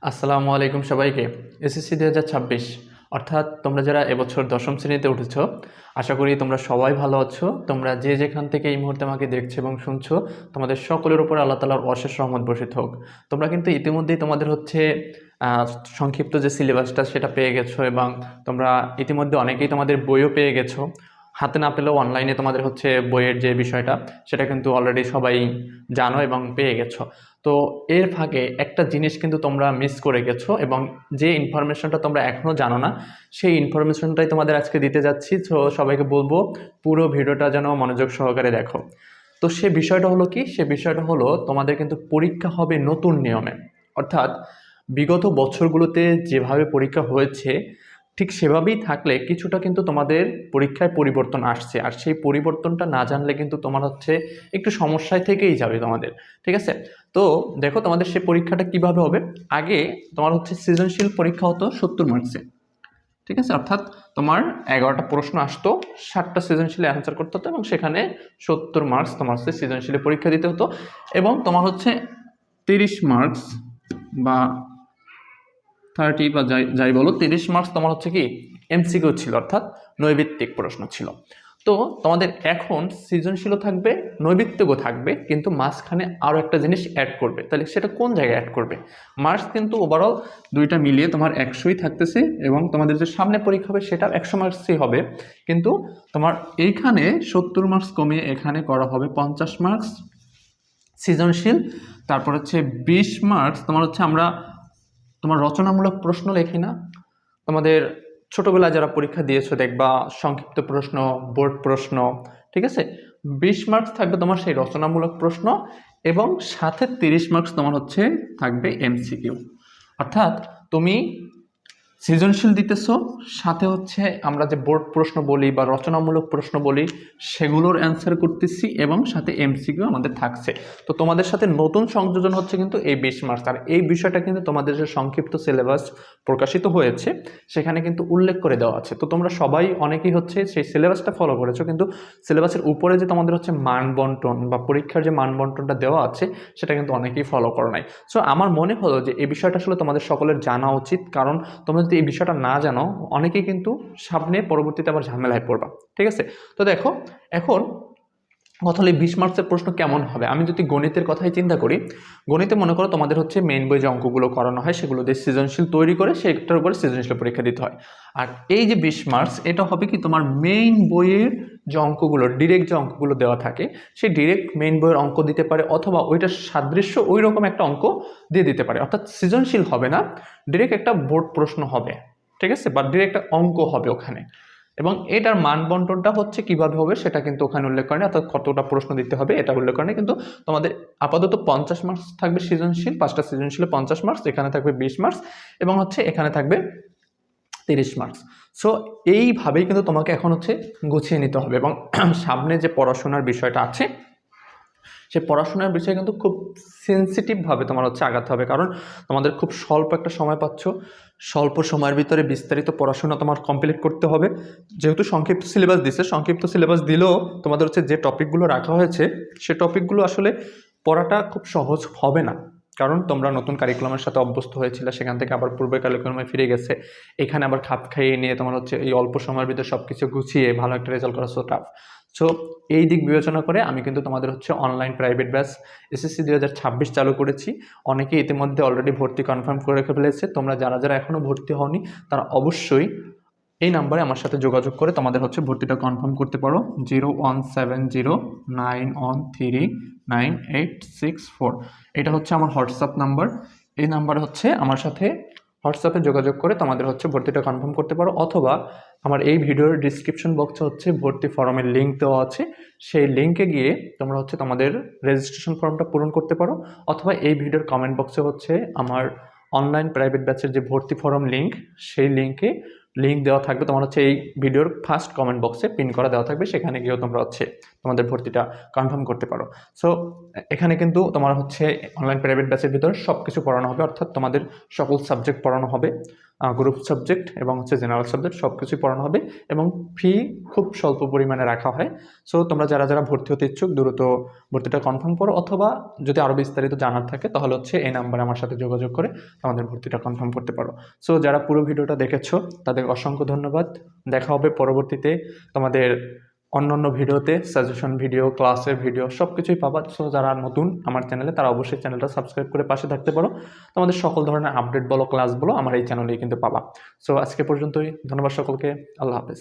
আসসালামু আলাইকুম সবাইকে। এসএসসি 2026 অর্থাৎ তোমরা যারা এবছর দশম শ্রেণীতে উঠেছ, আশা করি তোমরা সবাই ভালো আছো। তোমরা যে যেখান থেকে এই মুহূর্তে আমাকে দেখছো এবং শুনছো, তোমাদের সকলের উপর আল্লাহ তাআলার অশেষ রহমত বর্ষিত হোক। তোমরা কিন্তু ইতিমধ্যেই তোমাদের হচ্ছে আহ, সংক্ষিপ্ত যে সিলেবাসটা সেটা পেয়ে গেছো এবং তোমরা ইতিমধ্যে অনেকেই তোমাদের বইও পেয়ে গেছো। হাতে না পেলেও অনলাইনে তোমাদের হচ্ছে বইয়ের যে বিষয়টা সেটা কিন্তু অলরেডি সবাই জানো এবং পেয়ে গেছো। তো এর ফাঁকে একটা জিনিস কিন্তু তোমরা মিস করে গেছো এবং যে ইনফরমেশনটা তোমরা এখনও জানো না, সেই ইনফরমেশনটাই তোমাদের আজকে দিতে যাচ্ছি। তো সবাইকে বলবো পুরো ভিডিওটা যেন মনোযোগ সহকারে দেখো। তো সে বিষয়টা হলো কি, সে বিষয়টা হলো তোমাদের কিন্তু পরীক্ষা হবে নতুন নিয়মে। অর্থাৎ বিগত বছরগুলোতে যেভাবে পরীক্ষা হয়েছে ঠিক সেভাবেই থাকলে কিছুটা কিন্তু তোমাদের পরীক্ষায় পরিবর্তন আসছে, আর সেই পরিবর্তনটা না জানলে কিন্তু তোমার হচ্ছে একটু সমস্যায় থেকেই যাবে তোমাদের। ঠিক আছে? তো দেখো তোমাদের সেই পরীক্ষাটা কিভাবে হবে। আগে তোমার হচ্ছে সৃজনশীল পরীক্ষা হতো 70 মার্কসে। ঠিক আছে? অর্থাৎ তোমার 11টা প্রশ্ন আসতো, 7টা সৃজনশীলে অ্যান্সার করতে হতো এবং সেখানে 70 মার্কস তোমার হচ্ছে সৃজনশীলে পরীক্ষা দিতে হতো। এবং তোমার হচ্ছে 30 মার্কস বা 30 বা যাই যাই বলো, 30 মার্কস তোমার হচ্ছে কি এমসিকিউ ছিল, অর্থাৎ নৈবিত্তিক প্রশ্ন ছিল। তো তোমাদের এখন সৃজনশীলও থাকবে, নৈবিত্তিকও থাকবে, কিন্তু মাঝখানে আরও একটা জিনিস অ্যাড করবে। তাহলে সেটা কোন জায়গায় অ্যাড করবে? মার্কস কিন্তু ওভারঅল দুইটা মিলিয়ে তোমার 100ই থাকতেছে এবং তোমাদের যে সামনে পরীক্ষা হবে সেটা 100 মার্কসই হবে। কিন্তু তোমার এইখানে 70 মার্কস কমিয়ে এখানে করা হবে 50 মার্কস সৃজনশীল। তারপর হচ্ছে 20 মার্কস তোমার হচ্ছে আমরা তোমার রচনামূলক প্রশ্ন লেখি না, তোমাদের ছোটবেলায় যারা পরীক্ষা দিয়েছো দেখবা সংক্ষিপ্ত প্রশ্ন, বোর্ড প্রশ্ন। ঠিক আছে? 20 মার্কস থাকবে তোমার সেই রচনামূলক প্রশ্ন এবং সাথে 30 মার্কস তোমার হচ্ছে থাকবে এমসিকিউ। অর্থাৎ তুমি সৃজনশীল দিতেছো, সাথে হচ্ছে আমরা যে বোর্ড প্রশ্ন বলি বা রচনামূলক প্রশ্ন বলি সেগুলোর অ্যান্সার করতেছি এবং সাথে এমসিকিউ আমাদের থাকছে। তো তোমাদের সাথে নতুন সংযোজন হচ্ছে কিন্তু এই 20 মার্কস। আর এই বিষয়টা কিন্তু তোমাদের যে সংক্ষিপ্ত সিলেবাস প্রকাশিত হয়েছে সেখানে কিন্তু উল্লেখ করে দেওয়া আছে। তো তোমরা সবাই অনেকেই হচ্ছে সেই সিলেবাসটা ফলো করেছো, কিন্তু সিলেবাসের উপরে যে তোমাদের হচ্ছে মান বন্টন বা পরীক্ষার যে মান বন্টনটা দেওয়া আছে সেটা কিন্তু অনেকেই ফলো করো নাই। সো আমার মনে হলো যে এই বিষয়টা আসলে তোমাদের সকলের জানা উচিত, কারণ তোমরা যদি এই বিষয়টা না জানো অনেকেই কিন্তু সামনে পরবর্তীতে আবার ঝামেলায় পড়বা। ঠিক আছে? তো দেখো এখন কথা হলো 20 মার্কসের প্রশ্ন কেমন হবে। আমি যদি গণিতের কথাই চিন্তা করি, গণিতে মনে করো তোমাদের হচ্ছে মেইন বই যে অঙ্কগুলো করানো হয় সেগুলো দিয়ে সৃজনশীল তৈরি করে সেটার উপরে সৃজনশীল পরীক্ষা দিতে হয়। আর এই যে 20 মার্কস, এটা হবে কি তোমার মেইন বইয়ের যে অঙ্কগুলো, ডিরেক্ট যে অঙ্কগুলো দেওয়া থাকে সেই ডিরেক্ট মেইন বইয়ের অঙ্ক দিতে পারে, অথবা ওইটার সাদৃশ্য ওই রকম একটা অঙ্ক দিয়ে দিতে পারে। অর্থাৎ সৃজনশীল হবে না, ডিরেক্ট একটা বোর্ড প্রশ্ন হবে। ঠিক আছে? বা ডিরেক্ট একটা অঙ্ক হবে ওখানে। এবং এটার মান বন্টনটা হচ্ছে কিভাবে হবে সেটা কিন্তু ওখানে উল্লেখ করেনি, অর্থাৎ কতটা প্রশ্ন দিতে হবে এটা উল্লেখ করেনি। কিন্তু তোমাদের আপাতত 50 মার্কস থাকবে সৃজনশীল, 5টা সৃজনশীলে 50 মার্কস, এখানে থাকবে 20 মার্কস এবং হচ্ছে এখানে থাকবে 30 মার্কস। সো এইভাবেই কিন্তু তোমাকে এখন হচ্ছে গুছিয়ে নিতে হবে এবং সামনে যে পড়াশোনার বিষয়টা আছে সেই পড়াশোনার বিষয়ে কিন্তু খুব সেন্সিটিভভাবে তোমার হচ্ছে আগাতে হবে, কারণ তোমাদের খুব স্বল্প একটা সময় পাচ্ছ। স্বল্প সময়ের ভিতরে বিস্তারিত পড়াশোনা তোমার কমপ্লিট করতে হবে। যেহেতু সংক্ষিপ্ত সিলেবাস দিচ্ছে, সংক্ষিপ্ত সিলেবাস দিলেও তোমাদের হচ্ছে যে টপিকগুলো রাখা হয়েছে সে টপিকগুলো আসলে পড়াটা খুব সহজ হবে না, কারণ তোমরা নতুন কারিকুলামের সাথে অভ্যস্ত হয়েছিল, সেখান থেকে আবার পূর্বের কারিকুলামে ফিরে গেছে। এখানে আবার খাপ খাইয়ে নিয়ে তোমার হচ্ছে এই অল্প সময়ের ভিতরে সব কিছু গুছিয়ে ভালো একটা রেজাল্ট করা সো টাফ। সো এই দিক বিবেচনা করে আমি কিন্তু তোমাদের হচ্ছে অনলাইন প্রাইভেট ব্যাচ এসএসসি 2026 চালু করেছি। অনেকে ইতিমধ্যে অলরেডি ভর্তি কনফার্ম করে রেখে ফেলেছে। তোমরা যারা যারা এখনও ভর্তি হওনি তারা অবশ্যই এই নাম্বারে আমার সাথে যোগাযোগ করে তোমাদের হচ্ছে ভর্তিটা কনফার্ম করতে পারো। 017091139864, এটা হচ্ছে আমার হোয়াটসঅ্যাপ নাম্বার। এই নাম্বারে হচ্ছে আমার সাথে হোয়াটসঅ্যাপে যোগাযোগ করে তোমাদের হচ্ছে ভর্তিটা কনফার্ম করতে পারো, অথবা আমার এই ভিডিওর ডিসক্রিপশন বক্সে হচ্ছে ভর্তি ফর্মের লিঙ্ক দেওয়া আছে, সেই লিঙ্কে গিয়ে তোমরা হচ্ছে তোমাদের রেজিস্ট্রেশন ফর্মটা পূরণ করতে পারো, অথবা এই ভিডিওর কমেন্ট বক্সে হচ্ছে আমার অনলাইন প্রাইভেট ব্যাচের যে ভর্তি ফর্ম লিঙ্ক সেই লিঙ্ক দেওয়া থাকবে। তোমার হচ্ছে এই ভিডিওর ফার্স্ট কমেন্ট বক্সে পিন করা দেওয়া থাকবে, সেখানে গিয়েও তোমরা হচ্ছে তোমাদের ভর্তিটা কনফার্ম করতে পারো। সো এখানে কিন্তু তোমার হচ্ছে অনলাইন প্রাইভেট ব্যাচের ভিতরে সব কিছু পড়ানো হবে, অর্থাৎ তোমাদের সকল সাবজেক্ট পড়ানো হবে। গ্রুপ সাবজেক্ট এবং হচ্ছে জেনারেল সাবজেক্ট সব কিছুই পড়ানো হবে এবং ফি খুব স্বল্প পরিমাণে রাখা হয়। সো তোমরা যারা যারা ভর্তি হতে ইচ্ছুক দ্রুত ভর্তিটা কনফার্ম করো, অথবা যদি আরও বিস্তারিত জানার থাকে তাহলে হচ্ছে এই নাম্বারে আমার সাথে যোগাযোগ করে আমাদের ভর্তিটা কনফার্ম করতে পারো। সো যারা পুরো ভিডিওটা দেখেছো তাদের অসংখ্য ধন্যবাদ। দেখা হবে পরবর্তীতে তোমাদের অন্যান্য ভিডিওতে, সাজেশন ভিডিও, ক্লাসের ভিডিও সব কিছুই পাবা। সো যারা নতুন আমার চ্যানেলে তারা অবশ্যই চ্যানেলটা সাবস্ক্রাইব করে পাশে থাকতে পারো। তোমাদের সকল ধরনের আপডেট বলো, ক্লাস বলো আমার এই চ্যানেলেই কিন্তু পাবা। সো আজকে পর্যন্তই, ধন্যবাদ সকলকে, আল্লাহ হাফেজ।